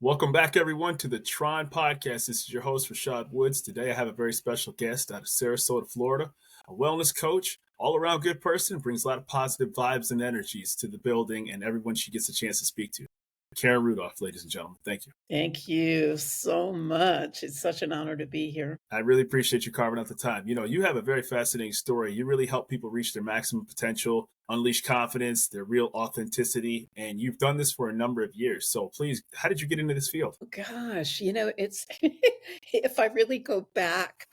Welcome back, everyone, to the T.R.O.N podcast. This is your host, Rashad Woods. Today, I have a very special guest out of Sarasota, Florida, a wellness coach, all-around good person, brings a lot of positive vibes and energies to the building and everyone she gets a chance to speak to. Karen Rudolph, ladies and gentlemen, thank you. Thank you so much. It's such an honor to be here. I really appreciate you carving out the time. You know, you have a very fascinating story. You really help people reach their maximum potential, unleash confidence, their real authenticity, and you've done this for a number of years. So please, how did you get into this field? Gosh, it's if I really go back,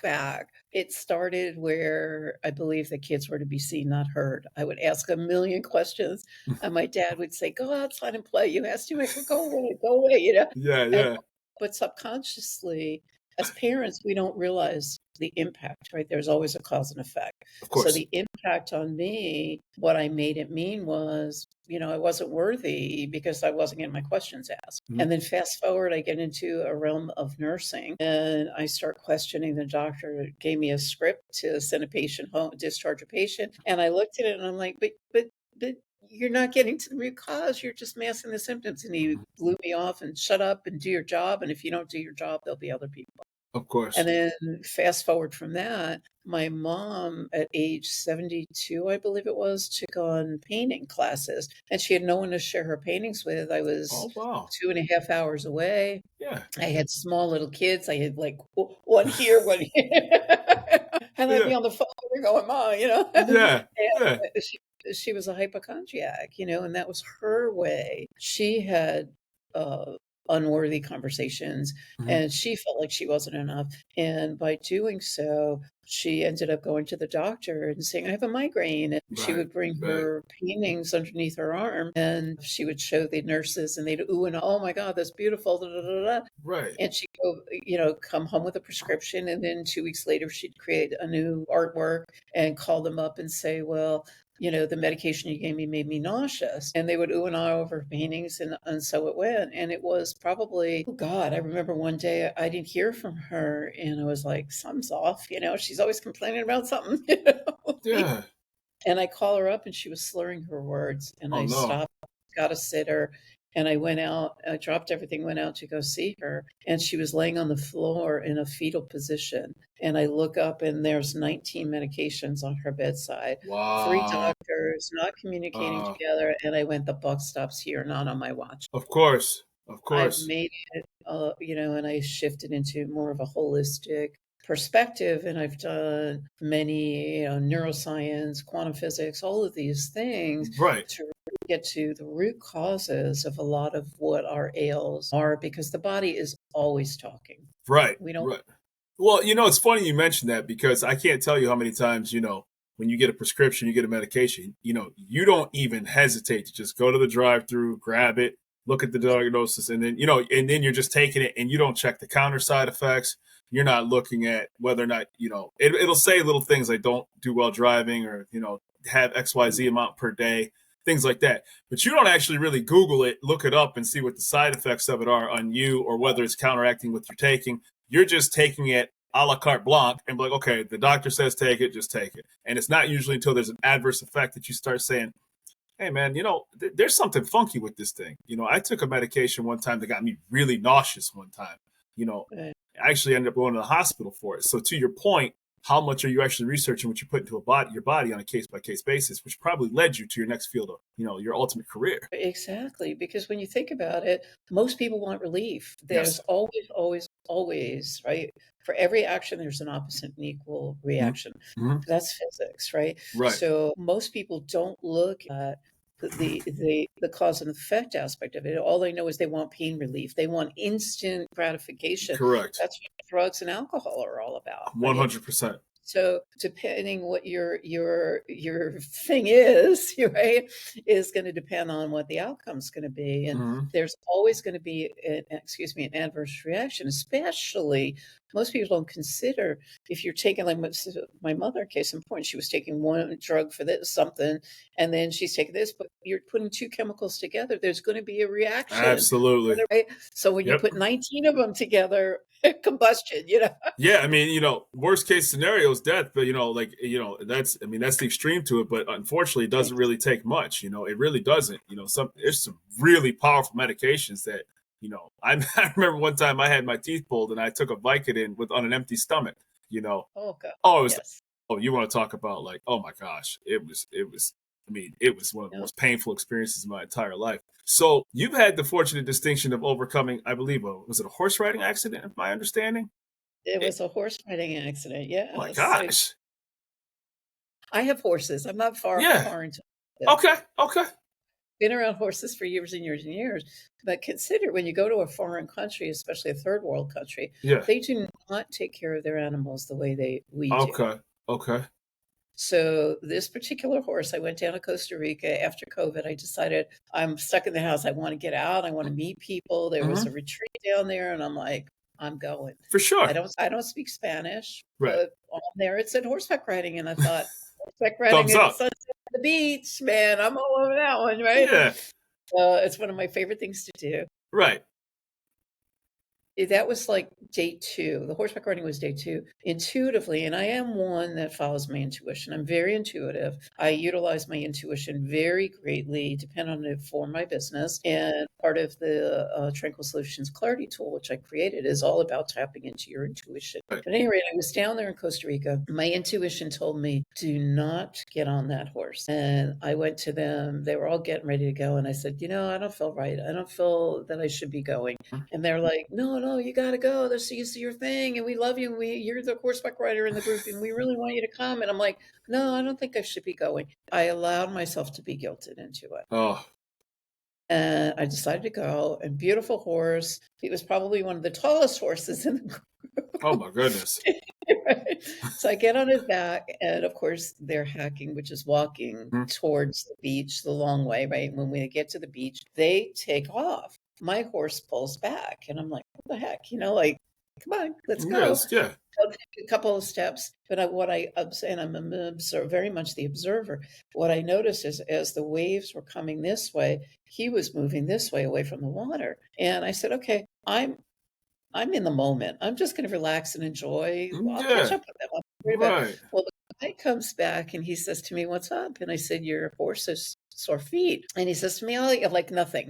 it started where I believe the kids were to be seen, not heard. I would ask a million questions, and my dad would say, "Go outside and play. You asked too much. Go away." Yeah, And yeah, but subconsciously, as parents, we don't realize the impact, right? There's always a cause and effect. of So course. the impact on me, what I made it mean was, I wasn't worthy because I wasn't getting my questions asked. Mhm. And then fast forward, I get into a realm of nursing and I start questioning the doctor. Gave me a script to send a patient home, discharge a patient. And I looked at it and I'm like, but you're not getting to the root cause. You're just masking the symptoms. And he blew me off and shut up and do your job. And if you don't do your job, there'll be other people. Of And course. then fast forward from that, my mom at age 72, I believe it was, took on painting classes and she had no one to share her paintings with. I was Oh, wow. 2.5 hours away. Yeah, I had small little kids. I had like one here, one here. And I'd yeah, be on the phone with her going, Mom. yeah, And yeah. she was a hypochondriac, and that was her way. She had uh, unworthy conversations Mhm. and she felt like she wasn't enough. And by doing so, she ended up going to the doctor and saying, I have a migraine. And she Right, would bring right, her paintings underneath her arm and she would show the nurses and they'd, ooh, and oh my God, that's beautiful. Da, da, da, da. right. And she'd go, come home with a prescription. And then 2 weeks later, she'd create a new artwork and call them up and say, well, the medication you gave me made me nauseous. And they would ooh and ah over paintings. And so it went. And it was probably, oh God, I remember one day I didn't hear from her. And I was like, something's off. She's always complaining about something. Yeah. And I call her up and she was slurring her words. And Oh, I no. stopped, got a sitter. And I went out, I dropped everything, went out to go see her. And she was laying on the floor in a fetal position. And I look up and there's 19 medications on her bedside, three Wow. doctors not communicating together. And I went, the buck stops here, not on my watch. Of course, of I've course. made it, and I shifted into more of a holistic perspective. And I've done many, neuroscience, quantum physics, all of these things Right, to really get to the root causes of a lot of what our ails are, because the body is always talking. right, We don't. right. Well, it's funny you mentioned that because I can't tell you how many times, when you get a prescription, you get a medication, you don't even hesitate to just go to the drive-through, grab it, look at the diagnosis, and then you're just taking it and you don't check the counter side effects. You're not looking at whether or not, it'll say little things like don't do well driving or, have XYZ amount per day, things like that. But you don't actually really Google it, look it up and see what the side effects of it are on you or whether it's counteracting what you're taking. You're just taking it a la carte blanc and be like, okay, the doctor says take it, just take it. And it's not usually until there's an adverse effect that you start saying, hey, man, there's something funky with this thing. I took a medication one time that got me really nauseous one time. uh, I actually ended up going to the hospital for it. So to your point, how much are you actually researching what you put into your body on a case by case basis, which probably led you to your next field of, your ultimate career. Exactly, because when you think about it, most people want relief. Yes. There's always, right? For every action, there's an opposite and equal Mhm. reaction. Mhm. That's physics, right? Right. So most people don't look at the cause and effect aspect of it. All they know is they want pain relief. They want instant gratification. Correct. That's what drugs and alcohol are all about, right? 100%. So depending what your thing is, right, is going to depend on what the outcome is going to be. And Mhm. there's always going to be an adverse reaction, especially most people don't consider if you're taking, like my mother, case in point, she was taking one drug for this something, and then she's taking this, but you're putting two chemicals together. There's going to be a reaction, Absolutely. right? So when you Yep. put 19 of them together, combustion. Yeah, I mean, worst case scenario is death, but that's the extreme to it, but unfortunately it doesn't really take much, it really doesn't. There's some really powerful medications that I, I remember one time I had my teeth pulled and I took a Vicodin on an empty stomach. You know, Oh God. oh, it was Yes. oh, you want to talk about like, oh my gosh, it was. I mean, it was one of the No, most painful experiences of my entire life. So you've had the fortunate distinction of overcoming, I believe, was it a horse riding accident? If my understanding. it It, was a horse riding accident. oh my Yes. So gosh. I have horses. I'm not far Yeah. far into it. Okay. Okay. Been around horses for years and years and years. But consider when you go to a foreign country, especially a third world country, Yeah. they do not take care of their animals the way we do. Okay. Okay. So this particular horse, I went down to Costa Rica after COVID. I decided I'm stuck in the house. I want to get out. I want to meet people. There was a Mm-hmm. retreat down there, and I'm like, I'm going. For sure. I don't speak Spanish, Right. but on there it said horseback riding, and I thought horseback riding Thumbs at the up. sunset on the beach, man. I'm all over that one, right? Yeah. It's one of my favorite things to do. Right. That was like day 2. The horseback riding was day 2. Intuitively, and I am one that follows my intuition. I'm very intuitive. I utilize my intuition very greatly, depend on it for my business. And part of the Tranquil Solutions Clarity tool, which I created, is all about tapping into your intuition. Right. At any rate, I was down there in Costa Rica. My intuition told me, do not get on that horse. And I went to them. They were all getting ready to go. And I said, I don't feel right. I don't feel that I should be going. And they're like, no, you got to go. This is your thing. And we love you. You're the horseback rider in the group. And we really want you to come. And I'm like, no, I don't think I should be going. I allowed myself to be guilted into it. Oh. And I decided to go. And beautiful horse. He was probably one of the tallest horses in the group. Oh my goodness. Right? So I get on his back, and of course they're hacking, which is walking Mm-hmm. towards the beach the long way, right? When we get to the beach, they take off. My horse pulls back, and I'm like, what the heck? Like, come on, let's go. Yes. Yeah. I'll take a couple of steps. But and I'm very much the observer. What I noticed is as the waves were coming this way, he was moving this way away from the water. And I said, okay, I'm in the moment. I'm just going to relax and enjoy. I'll catch Yeah. up with them. I'll worry about Right. Well, the guy comes back and he says to me, what's up? And I said, your horse has sore feet. And he says to me, oh, you're like nothing.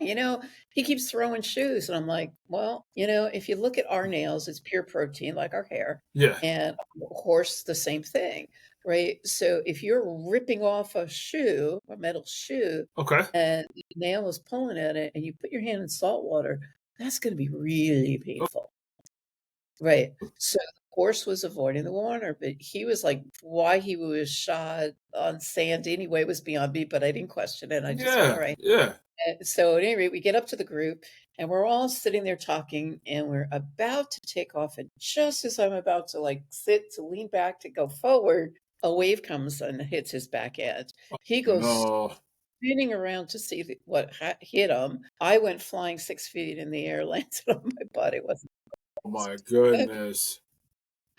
He keeps throwing shoes. And I'm like, well, if you look at our nails, it's pure protein, like our hair. Yeah. And a horse, the same thing, right? So if you're ripping off a shoe, a metal shoe, Okay. and the nail is pulling at it, and you put your hand in salt water, that's going to be really painful. Right. So the horse was avoiding the water, but he was like, why he was shod on sand anyway was beyond me, but I didn't question it. I just went, all right. Yeah. And so at any rate, we get up to the group and we're all sitting there talking and we're about to take off. And just as I'm about to lean back to go forward, a wave comes and hits his back edge. He goes spinning around to see what hit him. I went flying 6 feet in the air, landed on my butt. It wasn't. Oh my goodness.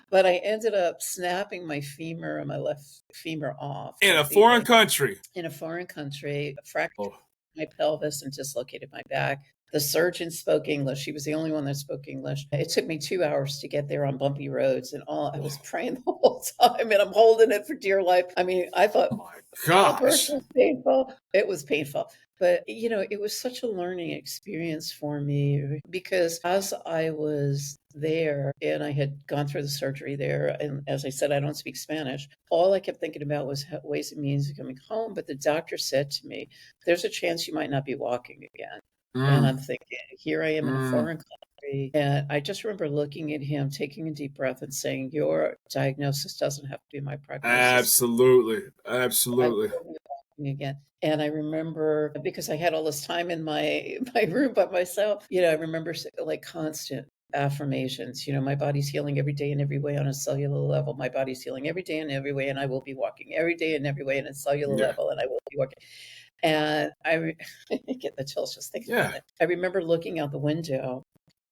But I ended up snapping my femur and my left femur off. In a foreign country. In a foreign country, fractured my pelvis and dislocated my back. The surgeon spoke English. He was the only one that spoke English. It took me 2 hours to get there on bumpy roads and all. I was praying the whole time and I'm holding it for dear life. I mean, I thought, oh my gosh, it was painful. It was painful. But, it was such a learning experience for me because as I was there and I had gone through the surgery there, and as I said, I don't speak Spanish, all I kept thinking about was ways and means of coming home. But the doctor said to me, there's a chance you might not be walking again. And I'm thinking, here I am in a foreign country. And I just remember looking at him, taking a deep breath and saying, your diagnosis doesn't have to be my prognosis. Absolutely. Again. And I remember, because I had all this time in my room by myself, I remember like constant affirmations, my body's healing every day in every way on a cellular level. My body's healing every day in every way, and I will be walking every day in every way on a cellular level, and I will be walking. And I get the chills just thinking about it. I remember looking out the window,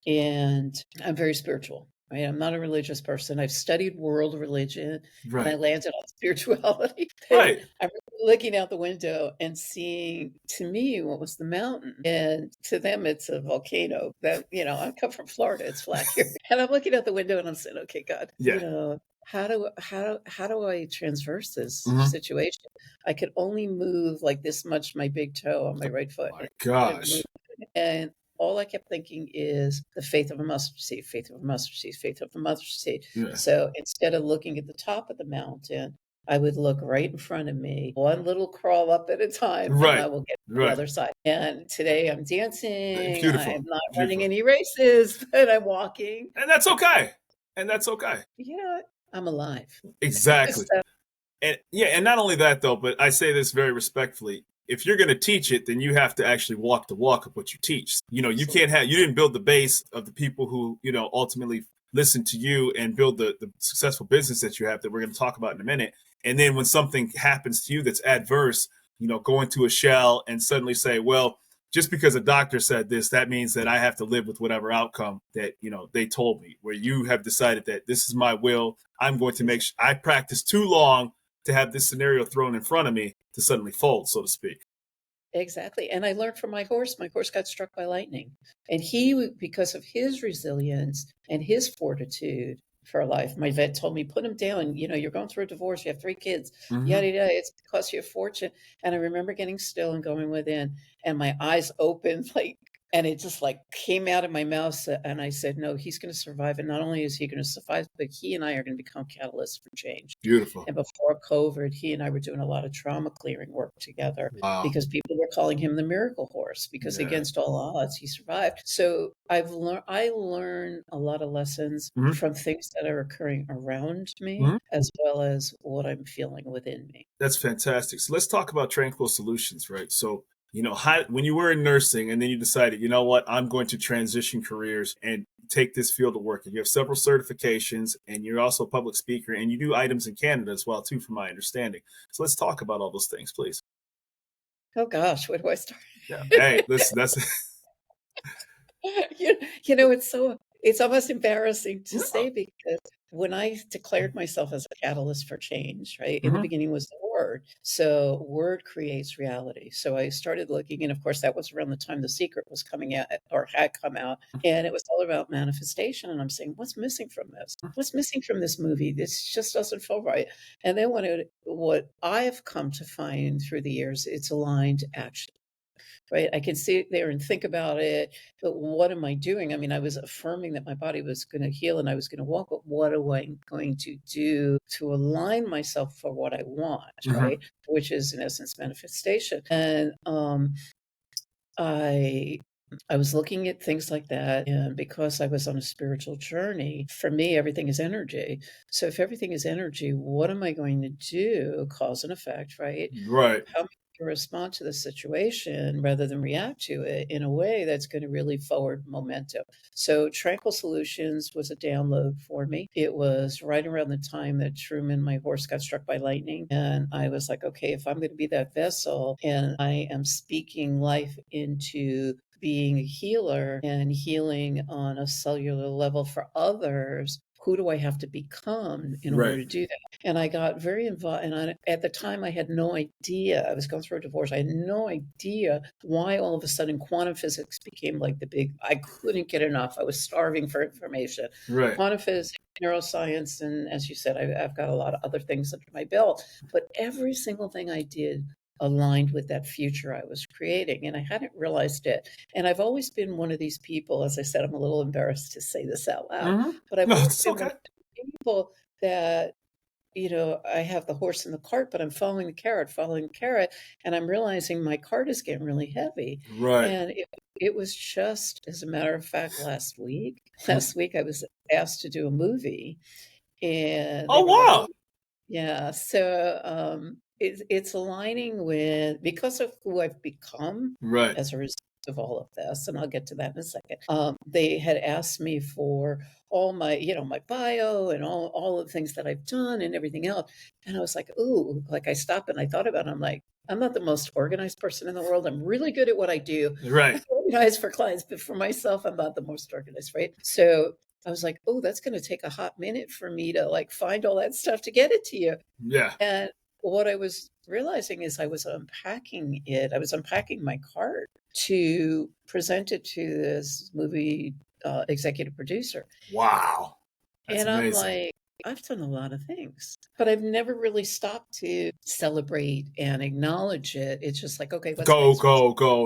and I'm very spiritual. Right? I'm not a religious person. I've studied world religion, and I landed on spirituality. Right. I'm looking out the window and seeing, to me, what was the mountain, and to them, it's a volcano. That I come from Florida; it's flat here, and I'm looking out the window and I'm saying, "Okay, God, how do I transverse this situation? I could only move like this much, my big toe on my right foot. Oh my gosh. And all I kept thinking is the faith of a mustard seed, faith of a mustard seed, faith of a mustard seed. Yeah. So instead of looking at the top of the mountain, I would look right in front of me, one little crawl up at a time, and I Right. will get to the Right. other side. And today I'm dancing. Beautiful. I'm not running Beautiful. any races, but I'm walking. And that's okay. And that's okay. You know what? I'm alive. Exactly. So, And yeah, and not only that though, but I say this very respectfully. If you're going to teach it, then you have to actually walk the walk of what you teach. You know, you can't have, you didn't build the base of the people who, you know, ultimately listen to you and build the successful business that you have that we're going to talk about in a minute. And then when something happens to you that's adverse, you know, go into a shell and suddenly say, well, just because a doctor said this, that means that I have to live with whatever outcome that, you know, they told me, where you have decided that this is my will. I'm going to make sure I practice too long to have this scenario thrown in front of me to suddenly fold, so to speak. exactly. And I learned from my horse. My horse got struck by lightning. And he, because of his resilience and his fortitude for life, my vet told me, put him down. You know, you're going through a divorce. You have 3 kids. Yada, yada. It's cost you a fortune. And I remember getting still and going within, and my eyes opened like, and it just like came out of my mouth. And I said, no, he's going to survive. And not only is he going to survive, but he and I are going to become catalysts for change. Beautiful. And before COVID, he and I were doing a lot of trauma clearing work together. Wow. Because people were calling him the miracle horse, because against all odds, he survived. So I learned a lot of lessons from things that are occurring around me, as well as what I'm feeling within me. That's fantastic. So let's talk about Tranquil Solutions, right? So, you know, when you were in nursing and then you decided, you know what, I'm going to transition careers and take this field of work. And you have several certifications, and you're also a public speaker, and you do items in Canada as well, too, from my understanding. So let's talk about all those things, please. Oh gosh, where do I start? Yeah. Hey, listen, that's you know, it's almost embarrassing to say, because when I declared myself as a catalyst for change, right, in the beginning was the word. So word creates reality. So I started looking, and of course that was around the time The Secret was coming out, or had come out, and it was all about manifestation. And I'm saying, what's missing from this? What's missing from this movie? This just doesn't feel right. And then what I've come to find through the years, it's aligned action. Right. I can sit there and think about it, but what am I doing? I mean, I was affirming that my body was going to heal and I was going to walk, but what am I going to do to align myself for what I want? Right. Which is in essence manifestation. And I was looking at things like that, and because I was on a spiritual journey, for me, everything is energy. So if everything is energy, what am I going to do? Cause and effect, right? right. How am I to respond to the situation rather than react to it in a way that's going to really forward momentum? So Tranquil Solutions was a download for me. It was right around the time that Truman, my horse, got struck by lightning. And I was like, okay, if I'm going to be that vessel and I am speaking life into being a healer and healing on a cellular level for others, who do I have to become in order to do that? And I got very involved. And at the time, I had no idea. I was going through a divorce. I had no idea why all of a sudden quantum physics became like the big, I couldn't get enough. I was starving for information. Right. Quantum physics, neuroscience, and as you said, I've got a lot of other things under my belt. But every single thing I did aligned with that future I was creating, and I hadn't realized it. And I've always been one of these people, as I said, I'm a little embarrassed to say this out loud, but I've always been one of the people that, you know, I have the horse in the cart, but I'm following the carrot, and I'm realizing my cart is getting really heavy. Right. And it was just, as a matter of fact, last week I was asked to do a movie, and oh wow, yeah, so it's aligning with, because of who I've become as a result of all of this, and I'll get to that in a second. They had asked me for all my, you know, my bio and all of the things that I've done and everything else. And I was like, ooh, like I stopped and I thought about it. I'm like, I'm not the most organized person in the world. I'm really good at what I do. Right. I'm organized for clients, but for myself, I'm not the most organized, right? So I was like, oh, that's going to take a hot minute for me to like find all that stuff to get it to you. Yeah. And what I was realizing is I was unpacking it. I was unpacking my cart to present it to this movie executive producer. Wow. That's and amazing. I'm like, I've done a lot of things, but I've never really stopped to celebrate and acknowledge it. It's just like, okay, what's go, next?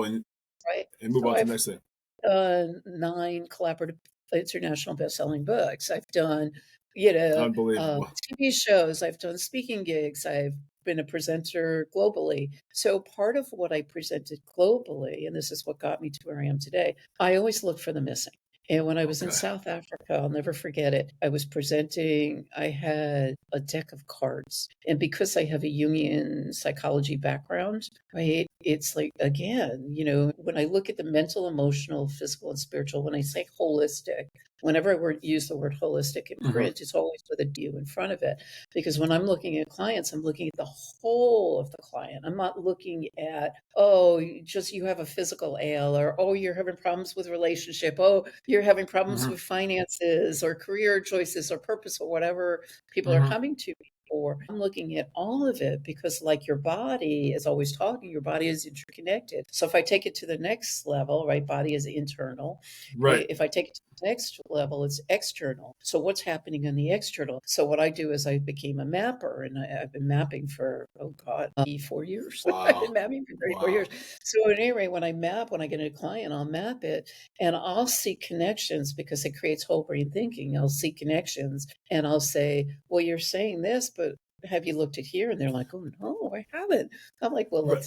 and Right. and move on to the next thing. done 9 collaborative international best-selling books. I've done, Unbelievable. TV shows. I've done speaking gigs. I've been a presenter globally. So part of what I presented globally, and this is what got me to where I am today, I always look for the missing. And when I was in Okay. South Africa, I'll never forget it. I was presenting, I had a deck of cards. And because I have a Jungian psychology background, right, it's like, again, when I look at the mental, emotional, physical, and spiritual, when I say holistic, whenever I use the word holistic in print, it's always with a "you" in front of it. Because when I'm looking at clients, I'm looking at the whole of the client. I'm not looking at, oh, you have a physical ail, or, oh, you're having problems with relationship. Oh, you're having problems with finances or career choices or purpose or whatever people are coming to me for. I'm looking at all of it because, like your body is always talking, your body is interconnected. So if I take it to the next level, right, body is internal. Right. If I take it to the next level, it's external. So what's happening in the external? So what I do is I became a mapper, and I've been mapping for, 4 years. I've been Wow. mapping for 34 Wow. years. So at any rate, when I get a client, I'll map it, and I'll see connections because it creates whole brain thinking. I'll see connections and I'll say, well, you're saying this, but have you looked at here? And they're like, oh no, I haven't. I'm like, well, Right.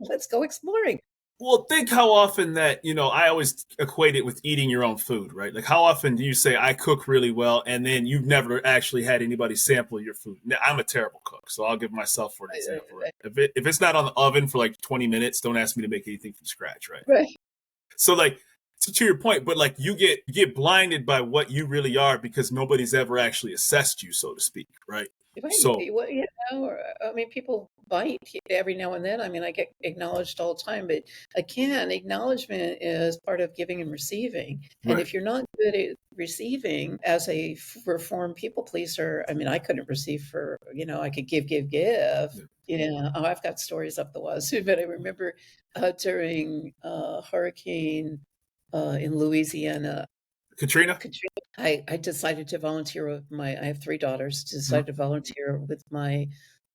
let's go exploring. Well, think how often that, I always equate it with eating your own food, right? Like, how often do you say, I cook really well, and then you've never actually had anybody sample your food? Now, I'm a terrible cook, so I'll give myself for an example, right? If it's not on the oven for like 20 minutes, don't ask me to make anything from scratch, right? Right. So, like, to your point, but like you get blinded by what you really are because nobody's ever actually assessed you, so to speak, right? Right. So, Well, I mean, people bite every now and then. I mean, I get acknowledged all the time, but again, acknowledgement is part of giving and receiving. And right. if you're not good at receiving as a reformed people pleaser, I mean, I couldn't receive I could give, give, give. Yeah. Oh, I've got stories up the wazoo, but I remember during Hurricane in Louisiana, Katrina? I decided to volunteer with I have 3 daughters, Mhm. decided to volunteer with my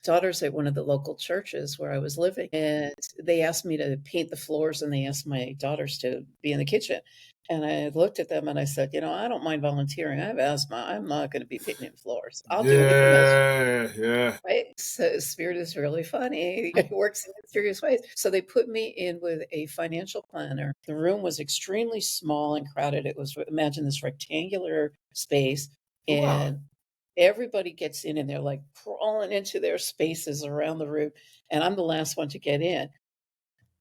daughters at one of the local churches where I was living. And they asked me to paint the floors and they asked my daughters to be in the kitchen. And I looked at them and I said, I don't mind volunteering. I have asthma. I'm not going to be painting floors. I'll do anything else. Yeah. Right? So Spirit is really funny. It works in mysterious ways. So they put me in with a financial planner. The room was extremely small and crowded. It was, imagine this rectangular space, Wow. and everybody gets in and they're like crawling into their spaces around the room. And I'm the last one to get in.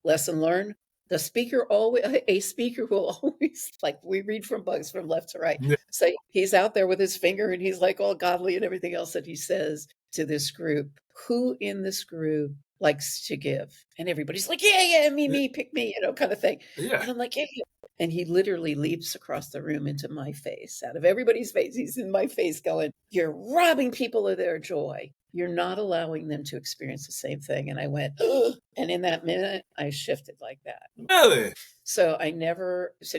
Lesson learned. A speaker will always, like, we read from books from left to right. Yeah. So he's out there with his finger and he's like all godly and everything else that he says to this group. Who in this group likes to give? And everybody's like, yeah, me, pick me, kind of thing. Yeah. And I'm like, yeah. And he literally leaps across the room into my face. Out of everybody's face, he's in my face going, you're robbing people of their joy. You're not allowing them to experience the same thing. And I went, ugh. And in that minute, I shifted like that. Really? So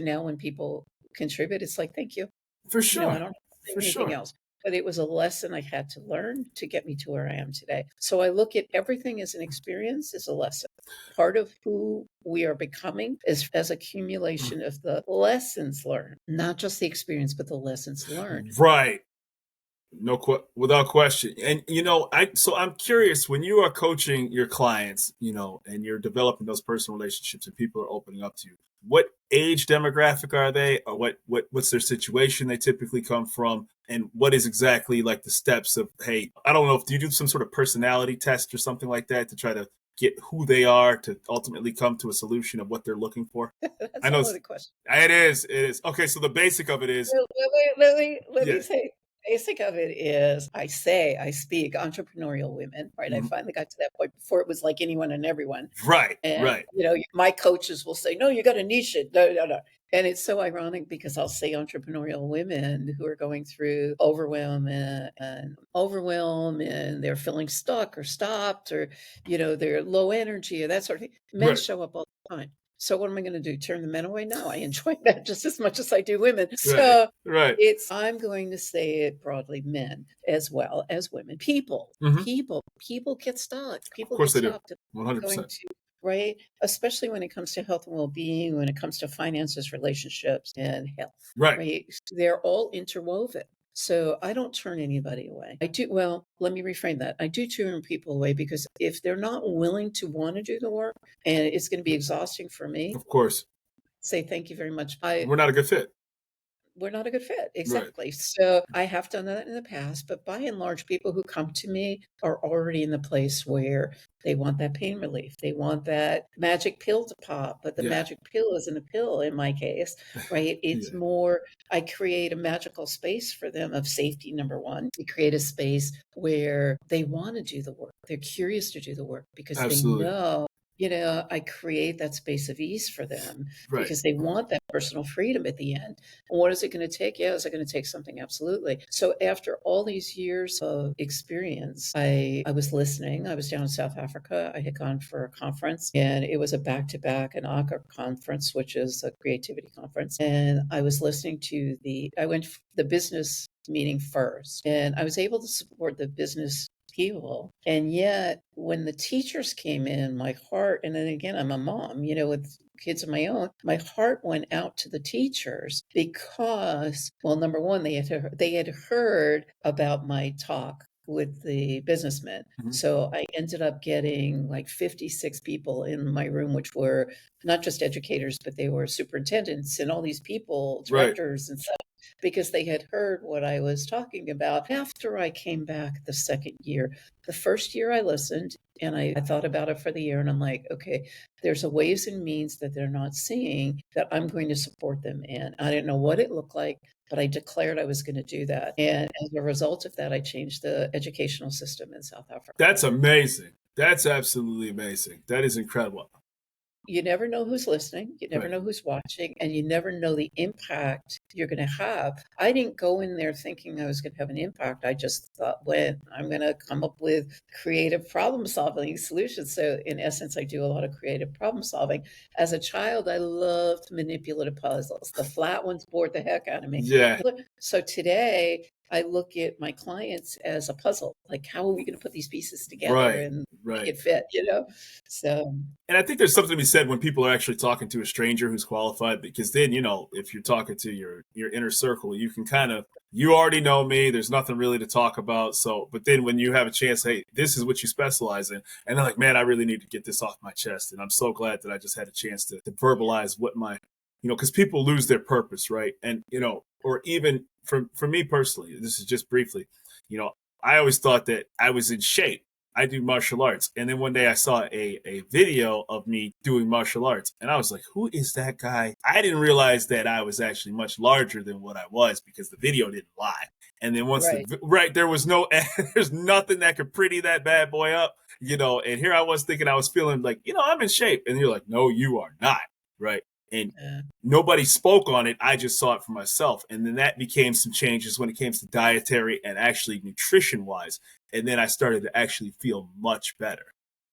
now when people contribute, it's like, thank you. For I sure. don't say For anything sure. else. But it was a lesson I had to learn to get me to where I am today. So I look at everything as an experience, as a lesson. Part of who we are becoming is as accumulation of the lessons learned, not just the experience, but the lessons learned. Right. Without question. And I'm curious, when you are coaching your clients, and you're developing those personal relationships and people are opening up to you, what age demographic are they, or what's their situation they typically come from, and what is exactly like the steps of, hey, I don't know, if do you do some sort of personality test or something like that to try to get who they are to ultimately come to a solution of what they're looking for? That's I a know loaded question. it is. Okay, so the basic of it is, Let me yeah. say, basic of it is I speak entrepreneurial women, right? I Mhm. finally got to that point before it was like anyone and everyone. Right, And, right. my coaches will say, no, you got to niche it. No, no, no. And it's so ironic because I'll say entrepreneurial women who are going through overwhelm and they're feeling stuck or stopped, or, they're low energy or that sort of thing. Men Right, show up all the time. So what am I going to do? Turn the men away? No, I enjoy that just as much as I do women. right, So right. I'm going to say it broadly, men as well as women. People Hmm. get stuck. Of People course get they do. stopped. I'm going 100%. to right? Especially when it comes to health and well-being, when it comes to finances, relationships, and health, Right. right? They're all interwoven. So I don't turn anybody away. I do, well, let me reframe that. I do turn people away because if they're not willing to want to do the work and it's going to be exhausting for me, Of course. say thank you very much. We're not a good fit. We're not a good fit. Right. Exactly. So I have done that in the past, but by and large, people who come to me are already in the place where they want that pain relief. They want that magic pill to pop, but the Yeah. magic pill isn't a pill in my case, right? It's Yeah. more, I create a magical space for them of safety, number one. I create a space where they want to do the work. They're curious to do the work because they Absolutely. know, I create that space of ease for them Right. because they want that personal freedom at the end. And what is it going to take? Yeah, is it going to take something? Absolutely. So after all these years of experience, I was listening. I was down in South Africa. I had gone for a conference, and it was a back-to-back an ACA conference, which is a creativity conference. And I was listening to I went the business meeting first, and I was able to support the business people. And yet, when the teachers came in, my heart, and then again, I'm a mom, with kids of my own, my heart went out to the teachers because, well, number one, they had heard about my talk with the businessmen. Mhm. So I ended up getting like 56 people in my room, which were not just educators, but they were superintendents and all these people, Right. directors and stuff, because they had heard what I was talking about. After I came back the second year, the first year I listened and I thought about it for the year, and I'm like, okay, there's a ways and means that they're not seeing that I'm going to support them in. I didn't know what it looked like, but I declared I was going to do that. And as a result of that, I changed the educational system in South Africa. That's amazing. That's absolutely amazing. That is incredible. You never know who's listening, you never Right. know who's watching, and you never know the impact you're going to have. I didn't go in there thinking I was going to have an impact. I just thought, well, I'm going to come up with creative problem solving solutions. So, in essence, I do a lot of creative problem solving. As a child, I loved manipulative puzzles. The flat ones bored the heck out of me. Yeah. So, today, I look at my clients as a puzzle. Like, how are we going to put these pieces together Right. and make Right. it fit? So, And I think there's something to be said when people are actually talking to a stranger who's qualified, because then, if you're talking to your inner circle, you can you already know me. There's nothing really to talk about. So, but then when you have a chance, hey, this is what you specialize in. And they're like, man, I really need to get this off my chest. And I'm so glad that I just had a chance to verbalize what because people lose their purpose, right? And, or even for me personally, this is just briefly, I always thought that I was in shape. I do martial arts. And then one day I saw a video of me doing martial arts. And I was like, who is that guy? I didn't realize that I was actually much larger than what I was because the video didn't lie. And then there was there's nothing that could pretty that bad boy up, and here I was thinking I was feeling like, I'm in shape. And you're like, no, you are not. Right. And nobody spoke on it. I just saw it for myself. And then that became some changes when it came to dietary and actually nutrition wise. And then I started to actually feel much better.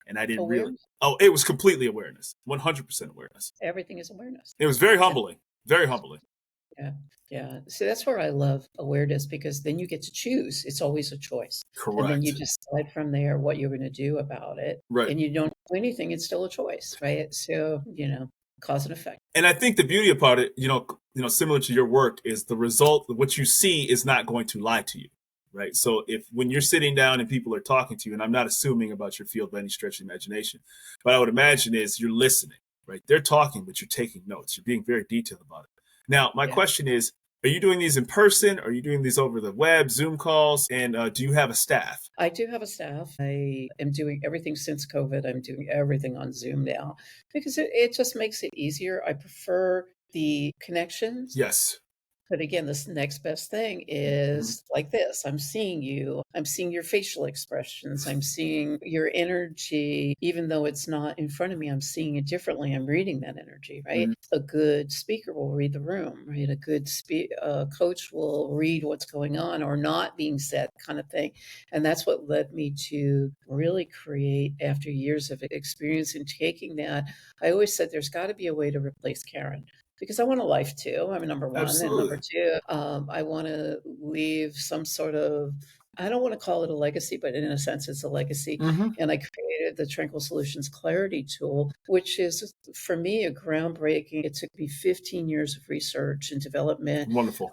And I didn't really. awareness. Oh, it was completely awareness, 100% awareness. Everything is awareness. It was very humbling, very humbling. Yeah. Yeah. So that's where I love awareness because then you get to choose. It's always a choice. And then you Correct. decide from there what you're going to do about it. Right. And you don't do anything. It's still a choice, right? So, cause and effect. And I think the beauty about it, similar to your work, is the result. What you see is not going to lie to you, right? So when you're sitting down and people are talking to you, and I'm not assuming about your field by any stretch of the imagination, but I would imagine is you're listening, right? They're talking, but you're taking notes. You're being very detailed about it. Now, my question is, are you doing these in person? Are you doing these over the web, Zoom calls? And do you have a staff? I do have a staff. I am doing everything since COVID. I'm doing everything on Zoom now because it just makes it easier. I prefer the connections. Yes. But again, this next best thing is like this. I'm seeing you. I'm seeing your facial expressions. I'm seeing your energy. Even though it's not in front of me, I'm seeing it differently. I'm reading that energy, right? A good speaker will read the room, right? A good coach will read what's going on or not being said kind of thing. And that's what led me to really create, after years of experience in taking that, I always said there's got to be a way to replace Karen. Because I want a life too. I'm number one. Absolutely. And number two, I want to leave some sort of I don't want to call it a legacy, but in a sense, it's a legacy. Mm-hmm. And I created the Tranquil Solutions Clarity Tool, which is, for me, a groundbreaking. It took me 15 years of research and development. Wonderful.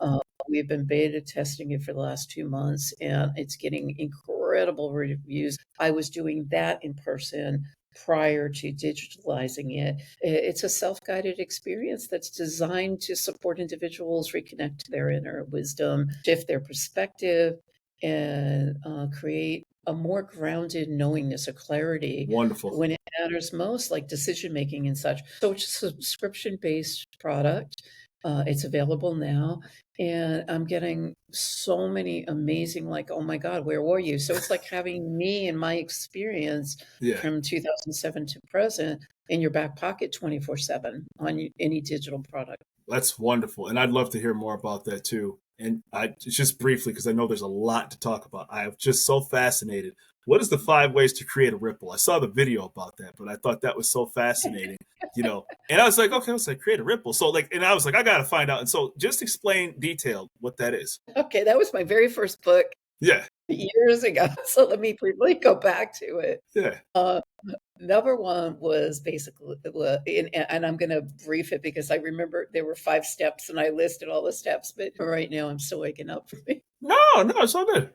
We've been beta testing it for the last 2 months, and it's getting incredible reviews. I was doing that in person prior to digitalizing it. It's a self-guided experience that's designed to support individuals reconnect to their inner wisdom, shift their perspective, and create a more grounded knowingness or clarity Wonderful. when it matters most, like decision making and such. So it's a subscription-based product. It's available now, and I'm getting so many amazing, like, oh my God, where were you? So it's like having me and my experience Yeah. from 2007 to present in your back pocket 24/7 on any digital product. That's wonderful. And I'd love to hear more about that too. And just briefly, because I know there's a lot to talk about. I am just so fascinated. What is the 5 ways to create a ripple? I saw the video about that, but I thought that was so fascinating, and I was like, okay, I was like, create a ripple. So and I was like, I got to find out. And so just explain detailed what that is. Okay, that was my very first book Yeah. years ago. So let me briefly go back to it. Yeah. Number one was basically, and I'm going to brief it because I remember there were 5 steps and I listed all the steps, but right now I'm still waking up for me. No, it's all good.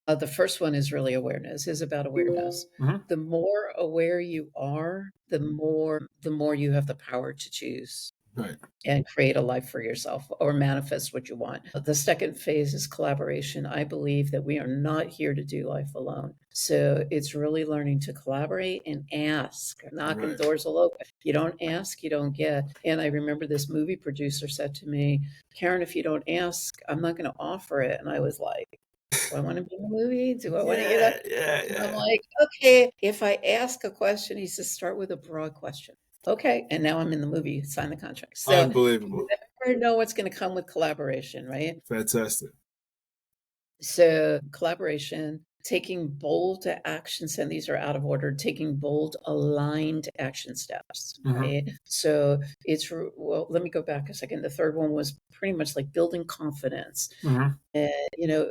The first one is really awareness, is about awareness. Mm-hmm. The more aware you are, the more you have the power to choose. Right. And create a life for yourself or manifest what you want. The second phase is collaboration. I believe that we are not here to do life alone. So it's really learning to collaborate and ask. Knocking Right. doors will open. You don't ask, you don't get. And I remember this movie producer said to me, Karen, if you don't ask, I'm not going to offer it. And I was like, do I want to be in the movie? Do I want to get up? Yeah. I'm like, okay, if I ask a question, he says, start with a broad question. Okay, and now I'm in the movie, sign the contract. So Unbelievable. you never know what's going to come with collaboration, right? Fantastic. So collaboration, taking bold actions, and these are out of order, taking bold, aligned action steps, right? So well, let me go back a second. The third one was pretty much like building confidence. And,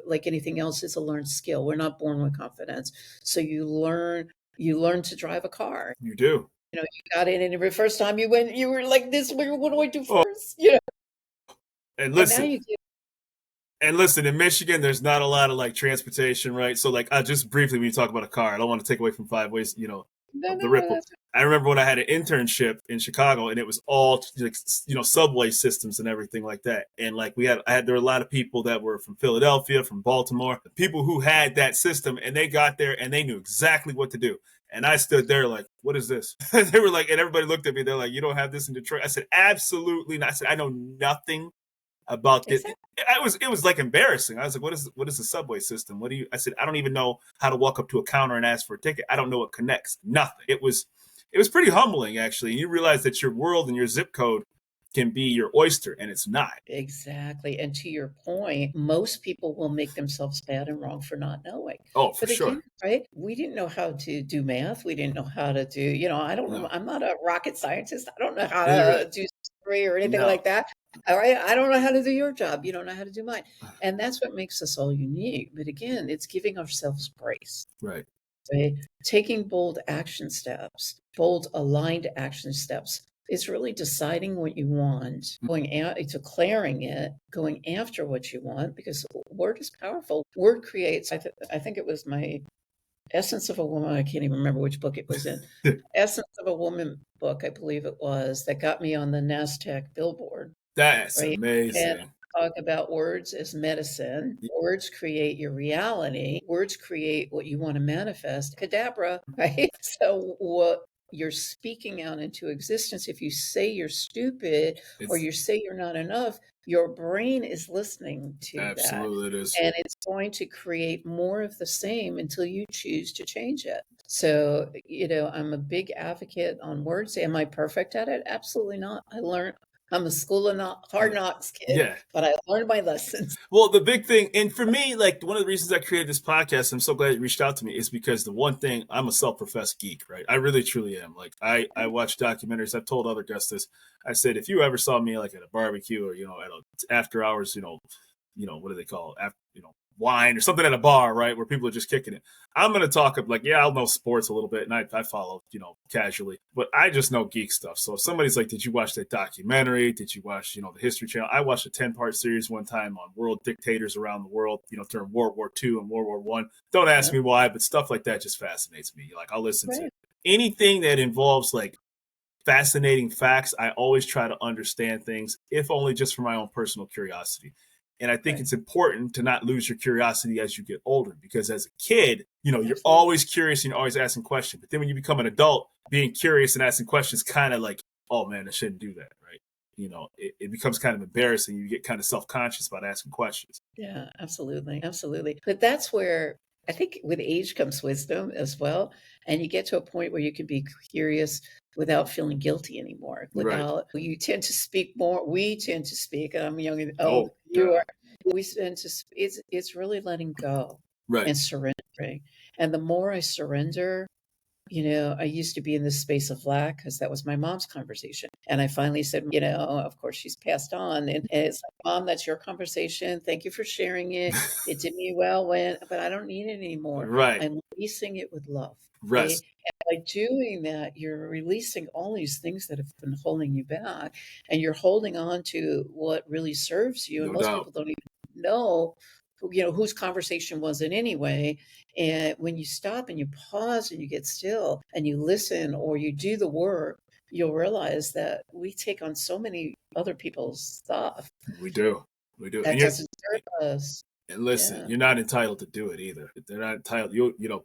like anything else, it's a learned skill. We're not born with confidence. So you learn to drive a car. You do. You got in, and the first time you went, you were like this, what do I do first? And listen, and now you get. And listen, in Michigan, there's not a lot of like transportation, right? So like, just briefly, when you talk about a car, I don't want to take away from 5 ways, of the ripple. I remember when I had an internship in Chicago, and it was all like, subway systems and everything like that. And like there were a lot of people that were from Philadelphia, from Baltimore, people who had that system, and they got there and they knew exactly what to do. And I stood there like, what is this? They were like, and everybody looked at me. They're like, you don't have this in Detroit. I said, absolutely not. I said, I know nothing about this. It was like embarrassing. I was like, what is the subway system? I said, I don't even know how to walk up to a counter and ask for a ticket. I don't know what connects. Nothing. It was pretty humbling, actually. You realize that your world and your zip code can be your oyster, and it's not. Exactly. And to your point, most people will make themselves bad and wrong for not knowing. Oh, for sure. Again, right? We didn't know how to do math. We didn't know how to do, I don't know. I'm not a rocket scientist. I don't know how to do history or anything like that. All right. I don't know how to do your job. You don't know how to do mine. And that's what makes us all unique. But again, it's giving ourselves grace. Right. Right? Taking bold action steps, bold aligned action steps. It's really deciding what you want, going out, it's declaring it, going after what you want, because word is powerful. Word creates. I think it was my Essence of a Woman. I can't even remember which book it was in. Essence of a Woman book, I believe it was, that got me on the NASDAQ billboard. That's amazing. And talk about words as medicine. Words create your reality. Words create what you want to manifest. Cadabra, right? So what you're speaking out into existence, if you say you're stupid or you say you're not enough, your brain is listening to that. Absolutely, it is. And it's going to create more of the same until you choose to change it. So, I'm a big advocate on words. Am I perfect at it? Absolutely not. I'm a school of hard knocks kid, but I learned my lessons. Well, the big thing, and for me, like one of the reasons I created this podcast, I'm so glad you reached out to me, is because the one thing, I'm a self-professed geek, right? I really, truly am. Like I watch documentaries. I've told other guests this. I said, if you ever saw me like at a barbecue or, at a after hours, what do they call it? wine or something at a bar, right, where people are just kicking it. I'm going to talk like, yeah, I'll know sports a little bit, and I follow, casually, but I just know geek stuff. So if somebody's like, did you watch that documentary? Did you watch, the History Channel? I watched a 10-part series one time on world dictators around the world, during World War II and World War One. Don't ask me why, but stuff like that just fascinates me. Like, I'll listen to anything that involves like fascinating facts. I always try to understand things, if only just for my own personal curiosity. And I think it's important to not lose your curiosity as you get older, because as a kid, you're always curious and you're always asking questions. But then when you become an adult, being curious and asking questions kind of like, oh man, I shouldn't do that, right? It becomes kind of embarrassing. You get kind of self-conscious about asking questions. Yeah, absolutely. Absolutely. But that's where I think with age comes wisdom as well. And you get to a point where you can be curious without feeling guilty anymore. Right. Without, you tend to speak more. We tend to speak, and I'm young and old. Oh, You are. We tend to. It's really letting go right. and surrendering. And the more I surrender, I used to be in this space of lack because that was my mom's conversation. And I finally said, of course she's passed on. And it's like, Mom, that's your conversation. Thank you for sharing it. It did me well but I don't need it anymore. Right. I'm releasing it with love. Rest. Okay? And by doing that, you're releasing all these things that have been holding you back. And you're holding on to what really serves you. And No most doubt. people don't even know whose conversation was it anyway. And when you stop and you pause and you get still and you listen or you do the work, you'll realize that we take on so many other people's stuff. We do. That doesn't serve us. And listen, you're not entitled to do it either. They're not entitled.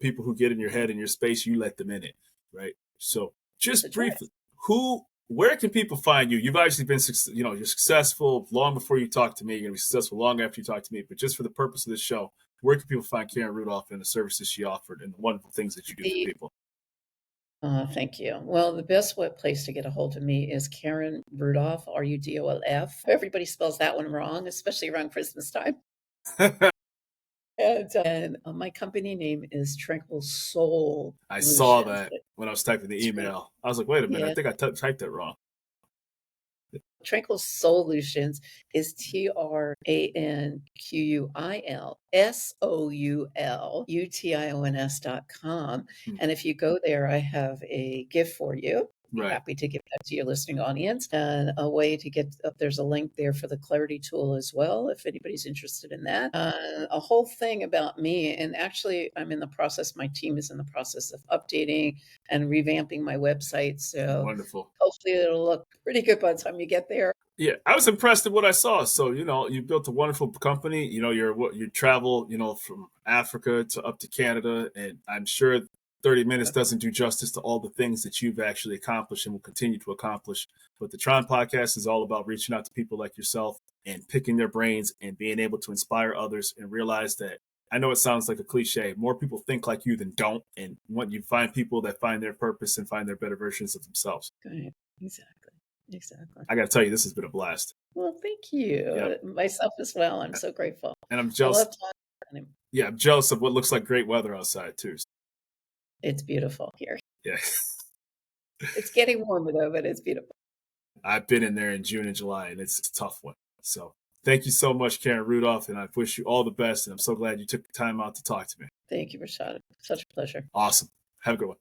People who get in your head and your space, you let them in it, right? So just briefly, where can people find you? You've obviously been, you're successful long before you talk to me. You're going to be successful long after you talk to me. But just for the purpose of this show, where can people find Karen Rudolph and the services she offered and the wonderful things that you do for people? Thank you. Well, the best place to get a hold of me is Karen Rudolph, Rudolf. Everybody spells that one wrong, especially around Christmas time. And my company name is Tranquil Solutions. I saw that when I was typing the email. I was like, wait a minute, I think I typed that wrong. Tranquil Solutions is TranquilSolutions.com. And if you go there, I have a gift for you. Be happy to give that to your listening audience, and a way to get up. There's a link there for the clarity tool as well, if anybody's interested in that. A whole thing about me, and actually I'm in the process, my team is in the process of updating and revamping my website. So wonderful. Hopefully it'll look pretty good by the time you get there. Yeah, I was impressed with what I saw. So, you built a wonderful company. You travel, from Africa to up to Canada, and I'm sure 30 minutes doesn't do justice to all the things that you've actually accomplished and will continue to accomplish. But the T.R.O.N podcast is all about reaching out to people like yourself and picking their brains and being able to inspire others and realize that, I know it sounds like a cliche, more people think like you than don't. And when you find people that find their purpose and find their better versions of themselves. Right. Exactly. I got to tell you, this has been a blast. Well, thank you. Yep. Myself as well. I'm so grateful. And I'm jealous. I'm jealous of what looks like great weather outside too. It's beautiful here. Yeah. It's getting warmer though, but it's beautiful. I've been in there in June and July, and it's a tough one. So thank you so much, Karen Rudolph, and I wish you all the best. And I'm so glad you took the time out to talk to me. Thank you, Rashad. Such a pleasure. Awesome. Have a good one.